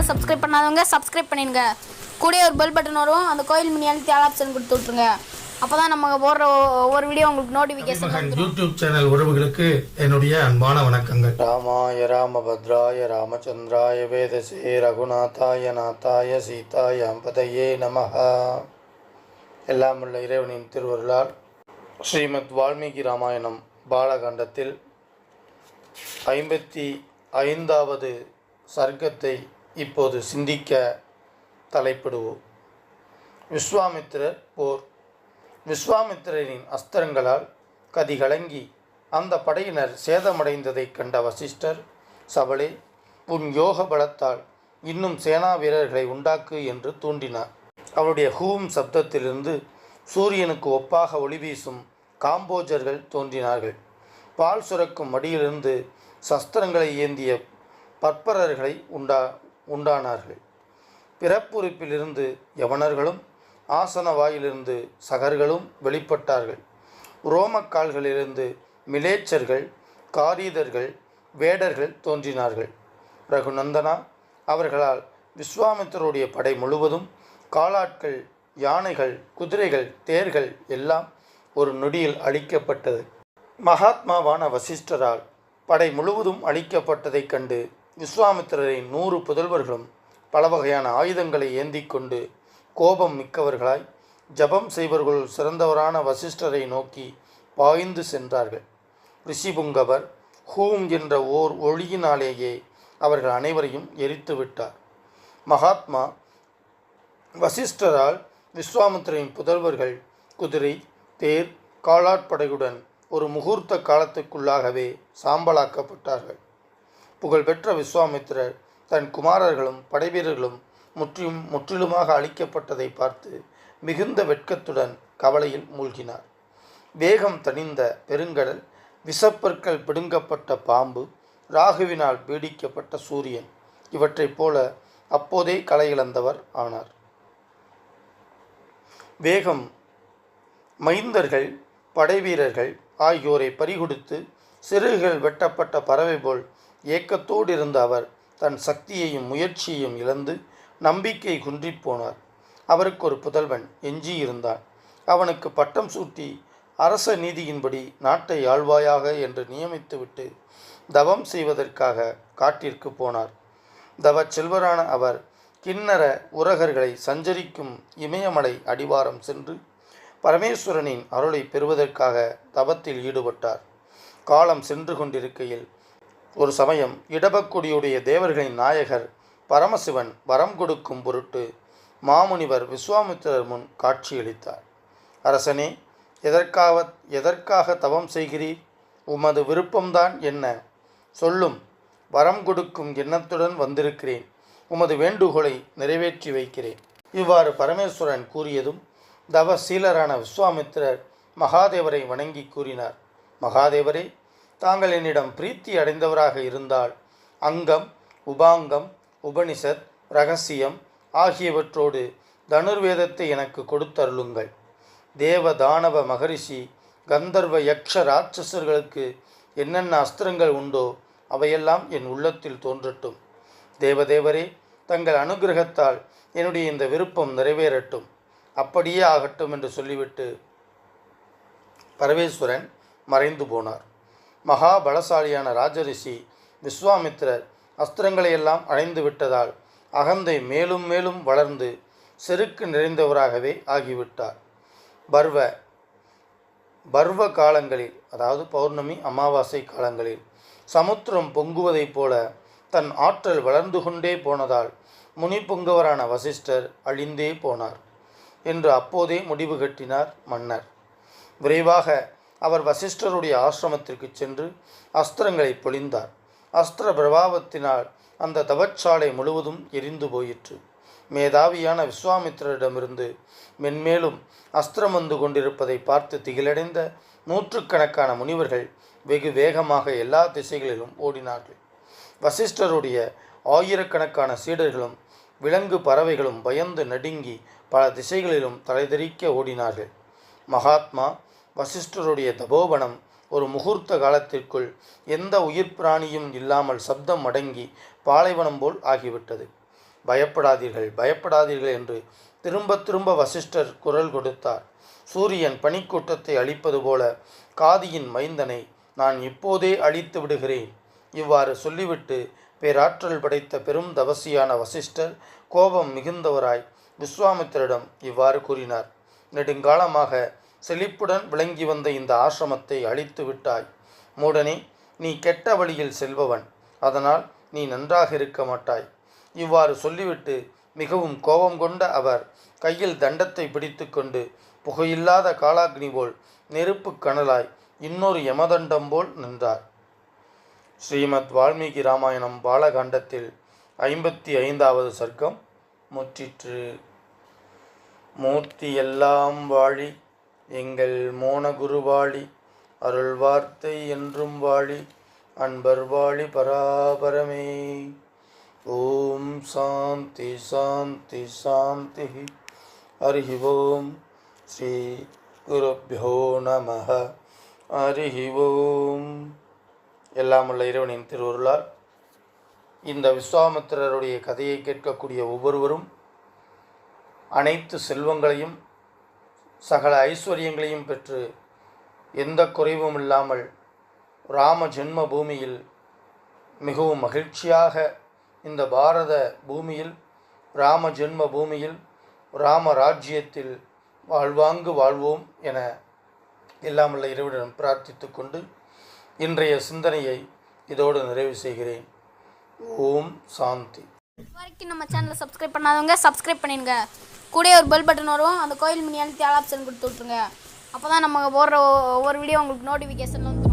Subscribe பண்ணாதவங்க subscribe பண்ணிடுங்க. கூடவே ஒரு பெல் பட்டன் வரும், அந்த கோயில் மினி அழுத்தி ஆல் ஆப்ஷன் கொடுத்து விட்ருங்க. அப்போ தான் நம்ம போடுற ஒவ்வொரு வீடியோ உங்களுக்கு நோட்டிஃபிகேஷன் வரும். யூடியூப் சேனல் உறவுகளுக்கு என்னுடைய அன்பான வணக்கங்கள். ராமாய ராமபத்ராய ராமச்சந்திராய வேதசே ரகுநாதாய நாதாய சீதாய பதையே நமஹ. எல்லாம் உள்ள இறைவனின் திருவருளால் ஸ்ரீமத் வால்மீகி ராமாயணம் பாலகாண்டத்தில் 55வது சர்க்கத்தை இப்போது சிந்திக்க தலைப்பிடுவோம். விஸ்வாமித்திரர் போர். விஸ்வாமித்திரரின் அஸ்திரங்களால் கதிகலங்கி அந்த படையினர் சேதமடைந்ததைக் கண்ட வசிஷ்டர், சபலே, உன் யோக பலத்தால் இன்னும் சேனா வீரர்களை உண்டாக்கு என்று தூண்டினார். அவருடைய ஹூம் சப்தத்திலிருந்து சூரியனுக்கு ஒப்பாக ஒளி வீசும் காம்போஜர்கள் தோன்றினார்கள். பால் சுரக்கும் மடியிலிருந்து சஸ்திரங்களை ஏந்திய பற்பரர்களை உண்டானார்கள். பிறப்புறுப்பிலிருந்து யவனர்களும் ஆசன வாயிலிருந்து சகர்களும் வெளிப்பட்டார்கள். ரோமக்கால்களிலிருந்து மிலேச்சர்கள், காரீதர்கள், வேடர்கள் தோன்றினார்கள். ரகுநந்தனா, அவர்களால் விஸ்வாமித்திரருடைய படை முழுவதும் காலாட்கள், யானைகள், குதிரைகள், தேர்கள் எல்லாம் ஒரு நொடியில் அழிக்கப்பட்டது. மகாத்மாவான வசிஷ்டரால் படை முழுவதும் அழிக்கப்பட்டதைக் கண்டு விஸ்வாமித்திரரின் 100 புதல்வர்களும் பல வகையான ஆயுதங்களை ஏந்தி கொண்டு கோபம் மிக்கவர்களாய் ஜபம் செய்வர்களுள் சிறந்தவரான வசிஷ்டரை நோக்கி பாய்ந்து சென்றார்கள். ரிஷிபுங்கவர் ஹூம் என்ற ஓர் ஒளியினாலேயே அவர்கள் அனைவரையும் எரித்து விட்டார். மகாத்மா வசிஷ்டரால் விஸ்வாமித்திரரின் புதல்வர்கள் குதிரை, தேர், காலாட்படையுடன் ஒரு முகூர்த்த காலத்துக்குள்ளாகவே சாம்பலாக்கப்பட்டார்கள். புகழ்பெற்ற விஸ்வாமித்திரர் தன் குமாரர்களும் படைவீரர்களும் முற்றிலுமாக அழிக்கப்பட்டதை பார்த்து மிகுந்த வெட்கத்துடன் கவலையில் மூழ்கினார். வேகம் தணிந்த பெருங்கடல், விஷப்பற்கள் பிடுங்கப்பட்ட பாம்பு, ராகுவினால் பீடிக்கப்பட்ட சூரியன் இவற்றைப் போல அப்போதே கலையிழந்தவர் ஆனார். வேகம், மைந்தர்கள், படைவீரர்கள் ஆகியோரை பறிகொடுத்து சிறுகுகள் வெட்டப்பட்ட பறவை போல் ஏக்கத்தோடு இருந்த அவர் தன் சக்தியையும் முயற்சியையும் இழந்து நம்பிக்கை குன்றிப்போனார். அவருக்கு ஒரு புதல்வன் எஞ்சியிருந்தான். அவனுக்கு பட்டம் சூட்டி அரச நீதியின்படி நாட்டை ஆள்வாயாக என்று நியமித்துவிட்டு தவம் செய்வதற்காக காட்டிற்கு போனார். தவ செல்வரான அவர் கிண்ணற உரகர்களை சஞ்சரிக்கும் இமயமலை அடிவாரம் சென்று பரமேஸ்வரனின் அருளை பெறுவதற்காக தவத்தில் ஈடுபட்டார். காலம் சென்று கொண்டிருக்கையில் ஒரு சமயம் இடபக்குடியுடைய தேவர்களின் நாயகர் பரமசிவன் வரம் கொடுக்கும் பொருட்டு மாமுனிவர் விஸ்வாமித்திரர் முன் காட்சியளித்தார். அரசனே, எதற்காக தவம் செய்கிறீர்? உமது விருப்பம்தான் என்ன? சொல்லும். வரம் கொடுக்கும் எண்ணத்துடன் வந்திருக்கிறேன். உமது வேண்டுகோளை நிறைவேற்றி வைக்கிறேன். இவ்வாறு பரமேஸ்வரன் கூறியதும் தவசீலரான விஸ்வாமித்திரர் மகாதேவரை வணங்கி கூறினார். மகாதேவரே, தாங்கள் என்னிடம் பிரீத்தி அடைந்தவராக இருந்தால் அங்கம், உபாங்கம், உபனிஷத், இரகசியம் ஆகியவற்றோடு தனுர்வேதத்தை எனக்கு கொடுத்தருளுங்கள். தேவ, தானவ, மகரிஷி, கந்தர்வ, யக்ஷ, ராட்சசர்களுக்கு என்னென்ன அஸ்திரங்கள் உண்டோ அவையெல்லாம் என் உள்ளத்தில் தோன்றட்டும். தேவதேவரே, தங்கள் அனுகிரகத்தால் என்னுடைய இந்த விருப்பம் நிறைவேறட்டும். அப்படியே ஆகட்டும் என்று சொல்லிவிட்டு பரமேஸ்வரன் மறைந்து போனார். மகாபலசாலியான ராஜரிஷி விஸ்வாமித்திரர் அஸ்திரங்களையெல்லாம் அடைந்து விட்டதால் அகந்தை மேலும் மேலும் வளர்ந்து செருக்கு நிறைந்தவராகவே ஆகிவிட்டார். பர்வ காலங்களில், அதாவது பௌர்ணமி, அமாவாசை காலங்களில் சமுத்திரம் பொங்குவதைப் போல தன் ஆற்றல் வளர்ந்து கொண்டே போனதால் முனி பொங்கவரான வசிஷ்டர் அழிந்தே போனார் என்று அப்போதே முடிவு கட்டினார் மன்னர். விரைவாக அவர் வசிஷ்டருடைய ஆசிரமத்திற்கு சென்று அஸ்திரங்களை பொழிந்தார். அஸ்திர பிரபாவத்தினால் அந்த தவச்சாலை முழுவதும் எரிந்து போயிற்று. மேதாவியான விஸ்வாமித்திரரிடமிருந்து மென்மேலும் அஸ்திரம் வந்து கொண்டிருப்பதை பார்த்து திகிலடைந்த நூற்றுக்கணக்கான முனிவர்கள் வெகு வேகமாக எல்லா திசைகளிலும் ஓடினார்கள். வசிஷ்டருடைய ஆயிரக்கணக்கான சீடர்களும் விலங்கு பறவைகளும் பயந்து நடுங்கி பல திசைகளிலும் தலைதெறிக்க ஓடினார்கள். மகாத்மா வசிஷ்டருடைய தபோவனம் ஒரு முகூர்த்த காலத்திற்குள் எந்த உயிர் பிராணியும் இல்லாமல் சப்தம் அடங்கி பாலைவனம் போல் ஆகிவிட்டது. பயப்படாதீர்கள் பயப்படாதீர்கள் என்று திரும்ப திரும்ப வசிஷ்டர் குரல் கொடுத்தார். சூரியன் பனிக்கூட்டத்தை அழிப்பது போல காதியின் மைந்தனை நான் இப்போதே அழித்து விடுகிறேன். இவ்வாறு சொல்லிவிட்டு பேராற்றல் படைத்த பெரும் தவசியான வசிஷ்டர் கோபம் மிகுந்தவராய் விஸ்வாமித்திரிடம் இவ்வாறு கூறினார். நெடுங்காலமாக செழிப்புடன் விளங்கி வந்த இந்த ஆசிரமத்தை அழித்து விட்டாய். மூடனே, நீ கெட்ட வழியில் செல்பவன், அதனால் நீ நன்றாக இருக்க மாட்டாய். இவ்வாறு சொல்லிவிட்டு மிகவும் கோபம் கொண்ட அவர் கையில் தண்டத்தை பிடித்து கொண்டு புகையில்லாத காலாக்னி போல் நெருப்பு கனலாய் இன்னொரு யமதண்டம் போல் நின்றார். ஸ்ரீமத் வால்மீகி ராமாயணம் பாலகாண்டத்தில் 55வது சர்க்கம் முற்றிற்று. மூர்த்தி எல்லாம் வாழி எங்கள் மோனகுருவாழி, அருள் வார்த்தை என்றும் வாழி, அன்பர் வாழி பராபரமே. ஓம் சாந்தி சாந்தி சாந்தி. ஹரி ஓம். ஸ்ரீ குருப்யோ நமஹ. ஹரி ஓம். எல்லாம் உள்ள இறைவனின் திருவருளால் இந்த விஸ்வாமித்திரருடைய கதையை கேட்கக்கூடிய ஒவ்வொருவரும் அனைத்து செல்வங்களையும் சகல ஐஸ்வர்யங்களையும் பெற்று எந்த குறைவும் இல்லாமல் ராம ஜென்ம பூமியில் மிகவும் மகிழ்ச்சியாக இந்த பாரத பூமியில் ராம ஜென்ம பூமியில் ராம ராஜ்யத்தில் வாழ்வாங்கு வாழ்வோம் என எல்லாமுள்ள இறைவனிடம் பிரார்த்தித்து கொண்டு இன்றைய சிந்தனையை இதோடு நிறைவு செய்கிறேன். ஓம் சாந்தி. வரைக்கும் நம்ம சேனலை சப்ஸ்கிரைப் பண்ணாதவங்க சப்ஸ்கிரைப் பண்ணிடுங்க. கூட ஒரு பெல் பட்டன் வரும், அந்த கோயில் மினி அழுத்தி ஆல் ஆப்ஷன் கொடுத்து விட்ருங்க. அப்போ தான் நம்ம போடுற ஒவ்வொரு வீடியோ உங்களுக்கு நோட்டிஃபிகேஷன் வந்து